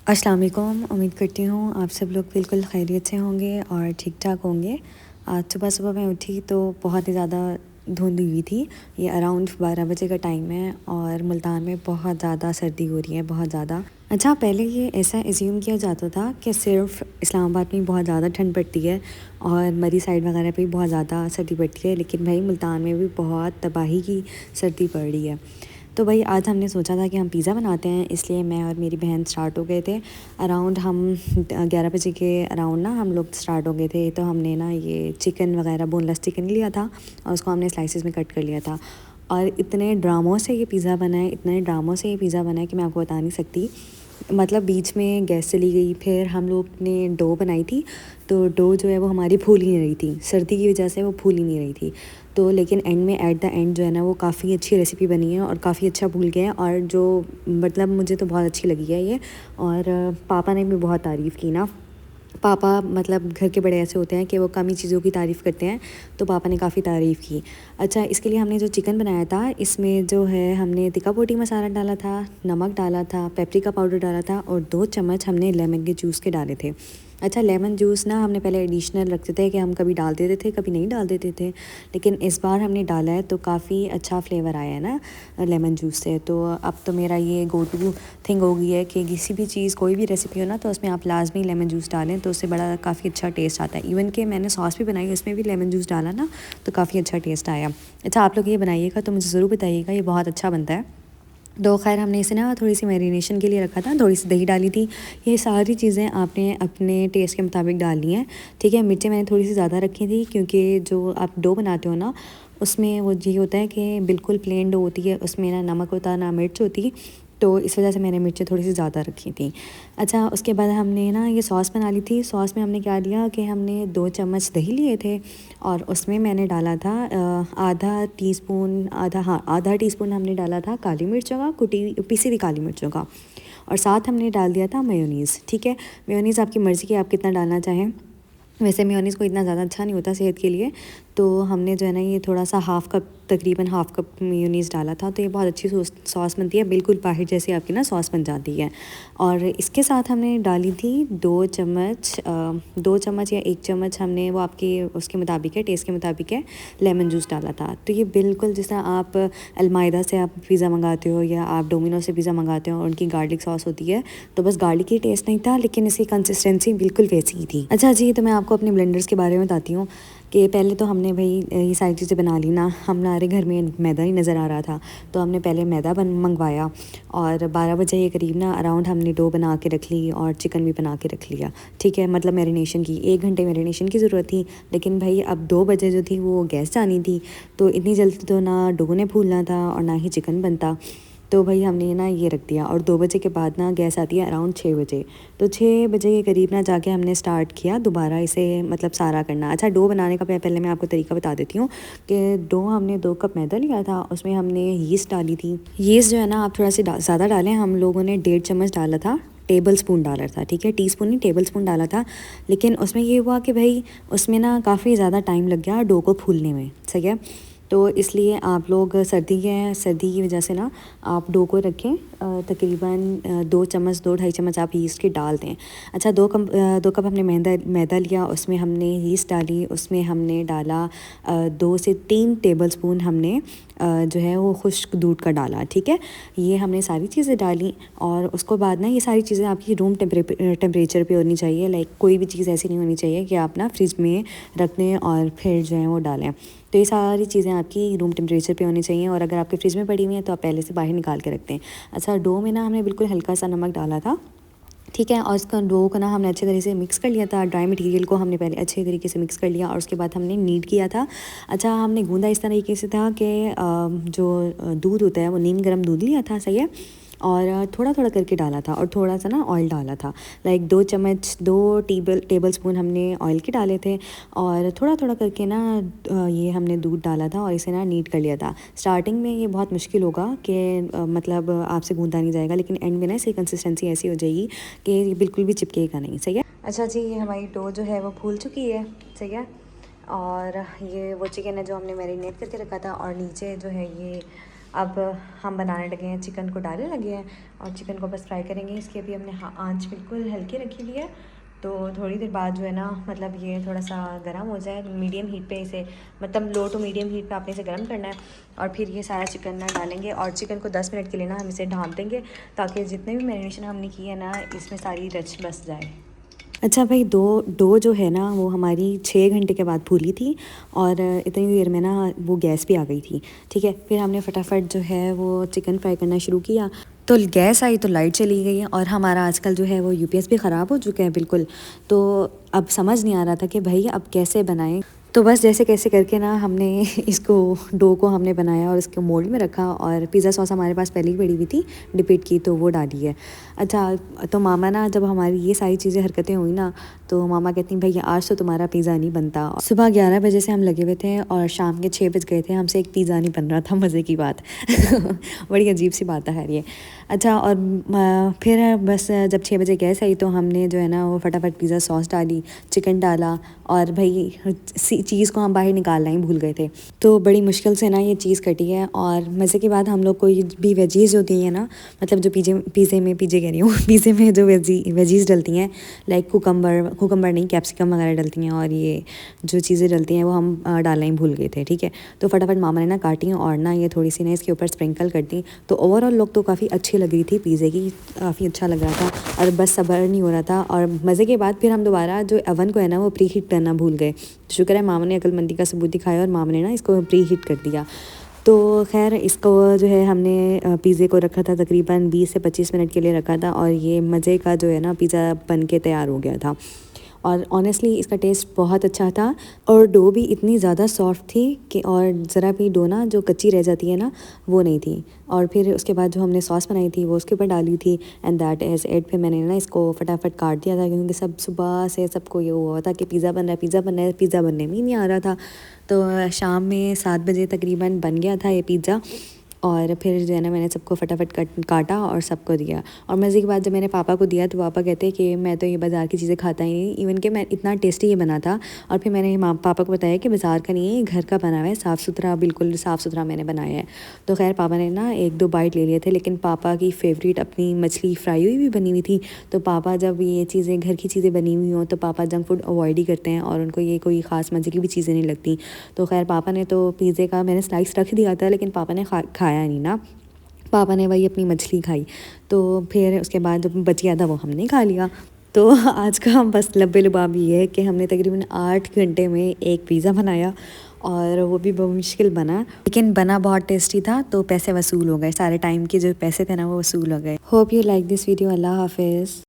अस्सलाम वालेकुम। उम्मीद करती हूँ आप सब लोग बिल्कुल खैरियत से होंगे और ठीक ठाक होंगे। आज सुबह सुबह मैं उठी तो बहुत ही ज़्यादा धुंध हुई थी। ये अराउंड 12 बजे का टाइम है और मुल्तान में बहुत ज़्यादा सर्दी हो रही है, बहुत ज़्यादा। अच्छा, पहले ये ऐसा एज्यूम किया जाता था कि सिर्फ इस्लामाबाद में बहुत ज़्यादा ठंड पड़ती है और मरी साइड वगैरह पे भी बहुत ज़्यादा सर्दी पड़ती है, लेकिन भाई मुल्तान में भी बहुत तबाही की सर्दी पड़ रही है। तो भाई आज हमने सोचा था कि हम पिज़्ज़ा बनाते हैं, इसलिए मैं और मेरी बहन स्टार्ट हो गए थे। अराउंड हम 11 बजे के अराउंड ना हम लोग स्टार्ट हो गए थे। तो हमने ना ये चिकन वगैरह बोनलेस चिकन लिया था और उसको हमने स्लाइसेस में कट कर लिया था। और इतने ड्रामों से ये पिज़्ज़ा बना है, इतने ड्रामों से ये पिज़्ज़ा बना है कि मैं आपको बता नहीं सकती। मतलब बीच में गैस चली गई, फिर हम लोग ने डो बनाई थी, तो डो जो है वो हमारी फूल ही नहीं रही थी, सर्दी की वजह से वो फूल ही नहीं रही थी। तो लेकिन एंड में एट द एंड जो है ना वो काफ़ी अच्छी रेसिपी बनी है और काफ़ी अच्छा फूल गया है, और जो मतलब मुझे तो बहुत अच्छी लगी है ये। और पापा ने भी बहुत तारीफ़ की ना। पापा मतलब घर के बड़े ऐसे होते हैं कि वो कम ही चीज़ों की तारीफ़ करते हैं, तो पापा ने काफ़ी तारीफ़ की। अच्छा, इसके लिए हमने जो चिकन बनाया था, इसमें जो है हमने तिक्का बोटी मसाला डाला था, नमक डाला था, पेपरिका पाउडर डाला था और 2 चम्मच हमने लेमन के जूस के डाले थे। अच्छा, लेमन जूस ना हमने पहले एडिशनल रखते थे कि हम कभी डाल देते थे, कभी नहीं डाल देते थे, लेकिन इस बार हमने डाला है तो काफ़ी अच्छा फ्लेवर आया है ना लेमन जूस से। तो अब तो मेरा ये गो टू थिंग हो गई है कि किसी भी चीज़, कोई भी रेसिपी हो ना, तो उसमें आप लाजमी लेमन जूस डालें, तो उससे बड़ा काफ़ी अच्छा टेस्ट आता है। इवन कि मैंने सॉस भी बनाई, उसमें भी लेमन जूस डाला ना, तो काफ़ी अच्छा टेस्ट आया। अच्छा, आप लोग ये बनाइएगा तो मुझे ज़रूर बताइएगा, ये बहुत अच्छा बनता है। तो खैर हमने इसे ना थोड़ी सी मैरिनेशन के लिए रखा था, थोड़ी सी दही डाली थी। ये सारी चीज़ें आपने अपने टेस्ट के मुताबिक डालनी है, ठीक है। मिर्चें मैंने थोड़ी सी ज़्यादा रखी थी, क्योंकि जो आप डो बनाते हो ना, उसमें वो ये होता है कि बिल्कुल प्लेन डो होती है, उसमें ना नमक होता ना मिर्च होती, तो इस वजह से मैंने मिर्चें थोड़ी सी ज़्यादा रखी थी। अच्छा, उसके बाद हमने ना ये सॉस बना ली थी। सॉस में हमने क्या लिया कि हमने 2 चम्मच दही लिए थे और उसमें मैंने डाला था आधा टीस्पून हमने डाला था काली मिर्चों का, पिसी हुई काली मिर्चों का, और साथ हमने डाल दिया था मेयोनीज़, ठीक है। मेयोनीज़ आपकी मर्ज़ी की, आप कितना डालना चाहें। वैसे मेयोनीज़ को इतना ज़्यादा अच्छा नहीं होता सेहत के लिए, तो हमने जो है ना ये थोड़ा सा तकरीबन हाफ़ कप मेयोनीज़ डाला था, तो ये बहुत अच्छी सॉस बनती है, बिल्कुल बाहर जैसी आपकी ना सॉस बन जाती है। और इसके साथ हमने डाली थी 2 चम्मच या 1 चम्मच, हमने वो आपके उसके मुताबिक है, टेस्ट के मुताबिक है, लेमन जूस डाला था। तो ये बिल्कुल जिस तरह आप अलमायदा से आप पिज़्ज़ा मंगाते हो या आप डोमिनोज से पिज़्ज़ा मंगाते हो और उनकी गार्लिक सॉस होती है, तो बस गार्लिक ही टेस्ट नहीं था, लेकिन इसकी कंसिस्टेंसी बिल्कुल वैसी ही थी। अच्छा जी, तो मैं आपको अपने ब्लेंडर्स के बारे में बताती हूँ कि पहले तो हमने भाई ये सारी चीज़ें बना ली ना। हमारे घर में मैदा ही नज़र आ रहा था, तो हमने पहले मैदा मंगवाया और 12 बजे के करीब ना अराउंड हमने डो बना के रख ली और चिकन भी बना के रख लिया, ठीक है। मतलब मैरिनेशन की 1 घंटे मैरिनेशन की ज़रूरत थी, लेकिन भाई अब 2 बजे जो थी वो गैस जानी थी, तो इतनी जल्दी तो ना डो ने फूलना था और ना ही चिकन बनता। तो भाई हमने ना ये रख दिया, और 2 बजे के बाद ना गैस आती है अराउंड 6 बजे। तो 6 बजे के करीब ना जाके हमने स्टार्ट किया दोबारा इसे मतलब सारा करना। अच्छा, डो बनाने का पहले मैं आपको तरीका बता देती हूँ कि डो हमने 2 कप मैदा लिया था, उसमें हमने यीस्ट डाली थी। यीस्ट जो है ना आप थोड़ा सी ज़्यादा डालें, हम लोगों ने 1.5 चम्मच डाला था, टेबल स्पून डाला था, ठीक है, टीस्पून नहीं टेबल स्पून डाला था। लेकिन उसमें ये हुआ कि भाई उसमें ना काफ़ी ज़्यादा टाइम लग गया डो को फूलने में, सही है। तो इसलिए आप लोग सर्दी की वजह से ना आप डो को रखें, तकरीबन 2 चम्मच 2 ढाई चम्मच आप यीस्ट की डाल दें। अच्छा, 2 कप हमने मैदा लिया, उसमें हमने यीस्ट डाली, उसमें हमने डाला 2 से 3 टेबल स्पून हमने जो है वो खुश्क दूध का डाला, ठीक है। ये हमने सारी चीज़ें डाली और उसको बाद ना ये सारी चीज़ें आपकी रूम टेम्परेचर पे होनी चाहिए। लाइक कोई भी चीज़ ऐसी नहीं होनी चाहिए कि आप ना फ्रिज में रख दें और फिर जो है वो डालें। तो ये सारी चीज़ें आपकी रूम टेम्परेचर पे होनी चाहिए, और अगर आपके फ्रिज में पड़ी हुई हैं तो आप पहले से बाहर निकाल के रखते हैं। अच्छा, डो में ना हमने बिल्कुल हल्का सा नमक डाला था, ठीक है, और उसका डो को ना हमने अच्छे तरीके से मिक्स कर लिया था। ड्राई मटेरियल को हमने पहले अच्छे तरीके से मिक्स कर लिया और उसके बाद हमने नीड किया था। अच्छा, हमने गूंदा इस तरीके से था कि जो दूध होता है वो नीम गर्म दूध लिया था, सही है, और थोड़ा थोड़ा करके डाला था और थोड़ा सा ना ऑयल डाला था। लाइक 2 टेबल स्पून हमने ऑयल के डाले थे और थोड़ा थोड़ा करके ना ये हमने दूध डाला था और इसे ना नीट कर लिया था। स्टार्टिंग में ये बहुत मुश्किल होगा कि मतलब आपसे गूंदा नहीं जाएगा, लेकिन एंड में ना इसकी कंसिस्टेंसी ऐसी हो जाएगी कि ये बिल्कुल भी चिपकेगा नहीं, सही है। अच्छा जी, ये हमारी डो जो है वो फूल चुकी है, सही है। और ये वो चिकन है जो हमने मैरिनेट करके रखा था, और नीचे जो है ये अब हम बनाने लगे हैं, चिकन को डालने लगे हैं और चिकन को बस फ्राई करेंगे। इसकी अभी हमने आंच बिल्कुल हल्की रखी हुई है, तो थोड़ी देर बाद जो है ना, मतलब ये थोड़ा सा गर्म हो जाए, मीडियम हीट पे इसे, मतलब लो टू मीडियम हीट पे आपने इसे गर्म करना है। और फिर ये सारा चिकन ना डालेंगे और चिकन को 10 मिनट के लिए ना हम इसे ढाँप देंगे, ताकि जितने भी मैरिनेशन हमने की है ना, इसमें सारी रच बस जाए। अच्छा भाई, डो जो है ना वो हमारी 6 घंटे के बाद फूली थी, और इतनी देर में ना वो गैस भी आ गई थी। ठीक है, फिर हमने फटाफट जो है वो चिकन फ्राई करना शुरू किया, तो गैस आई तो लाइट चली गई है, और हमारा आजकल जो है वो यूपीएस भी ख़राब हो चुका है बिल्कुल। तो अब समझ नहीं आ रहा था कि भाई अब कैसे बनाएं। तो बस जैसे कैसे करके ना हमने इसको डो को हमने बनाया और इसको मोल्ड में रखा, और पिज़्ज़ा सॉस हमारे पास पहले ही पड़ी हुई थी डिपिट की, तो वो डाली है। अच्छा, तो मामा ना जब हमारी ये सारी चीज़ें हरकतें हुई ना, तो मामा कहती हैं भैया आज तो तुम्हारा पिज़्ज़ा नहीं बनता। सुबह 11 बजे से हम लगे हुए थे और शाम के 6 बज गए थे, हमसे एक पिज़्ज़ा नहीं बन रहा था। मज़े की बात बड़ी अजीब सी बात है ये। अच्छा, और फिर बस जब 6 बजे गैस आई तो हमने जो है ना वो फटाफट पिज़्ज़ा सॉस डाली, चिकन डाला, और भाई चीज़ को हम बाहर निकालना ही भूल गए थे, तो बड़ी मुश्किल से ना ये चीज़ कटी है। और मज़े की बात, हम लोग कोई भी वेजीज़ होती हैं ना, मतलब जो पिज़्ज़े कह रही हूँ पिज़्ज़े में जो वेजीज़ डलती हैं, लाइक कुकम्बर नहीं, कैप्सिकम वगैरह डलती हैं, और ये जो चीज़ें डलती हैं वो हम डालना ही भूल गए थे। ठीक है, तो फटाफट मामा ने ना काटी और ना ये थोड़ी सी ना इसके ऊपर स्प्रिंकल कर दी, तो ओवरऑल लुक तो काफ़ी अच्छी लग रही थी पिज़्ज़े की, काफ़ी अच्छा लग रहा था, और बस सब्र नहीं हो रहा था। और मज़े के बाद फिर हम दोबारा जो ओवन को है ना वो प्री हीट करना भूल गए। शुक्र है मामा ने अक्लमंदी का सबूत दिखाया और मामा ने ना इसको प्री हीट कर दिया। तो खैर इसको जो है हमने पिज़्ज़े को रखा था तकरीबन 20 से 25 मिनट के लिए रखा था, और ये मज़े का जो है ना पिज़्ज़ा बन के तैयार हो गया था। और ऑनेस्टली इसका टेस्ट बहुत अच्छा था, और डो भी इतनी ज़्यादा सॉफ्ट थी कि, और ज़रा भी डो ना जो कच्ची रह जाती है ना वो नहीं थी। और फिर उसके बाद जो हमने सॉस बनाई थी वो उसके ऊपर डाली थी, एंड दैट इज़ इट। फिर मैंने ना इसको फटाफट काट दिया था, क्योंकि सब सुबह से सबको ये हुआ था कि पिज़्ज़ा बन रहा है, पिज़्ज़ा बन रहा है, पिज़्ज़ा बनने में ही नहीं आ रहा था। तो शाम में 7 बजे तकरीबन बन गया था ये पिज़्ज़ा, और फिर जो है ना मैंने सबको फटाफट काटा और सबको दिया। और मज़े की बात, जब मैंने पापा को दिया तो पापा कहते हैं कि मैं तो ये बाज़ार की चीज़ें खाता ही नहीं, इवन कि मैं इतना टेस्टी ये बना था। और फिर मैंने पापा को बताया कि बाज़ार का नहीं है, ये घर का बना हुआ है, साफ़ सुथरा, बिल्कुल साफ़ सुथरा मैंने बनाया है। तो खैर पापा ने ना 1-2 बाइट ले लिए थे, लेकिन पापा की फेवरेट अपनी मछली फ्राई हुई भी बनी हुई थी। तो पापा जब ये चीज़ें, घर की चीज़ें बनी हुई हों, तो पापा जंक फूड अवॉइड ही करते हैं, और उनको ये कोई ख़ास मज़े की भी चीज़ें नहीं लगती। तो खैर पापा ने तो पिज़्ज़े का मैंने स्लाइस रख दिया था, लेकिन पापा ने खाया नहीं ना, पापा ने वही अपनी मछली खाई। तो फिर उसके बाद जो बच गया था वो हमने खा लिया। तो आज का हम बस लब्बे लुबाब ये है कि हमने तकरीबन 8 घंटे में एक पिज़्ज़ा बनाया, और वो भी बहुत मुश्किल बना, लेकिन बना बहुत टेस्टी था। तो पैसे वसूल हो गए, सारे टाइम के जो पैसे थे ना वो वसूल हो गए। Hope you like this video. अल्लाह हाफिज़।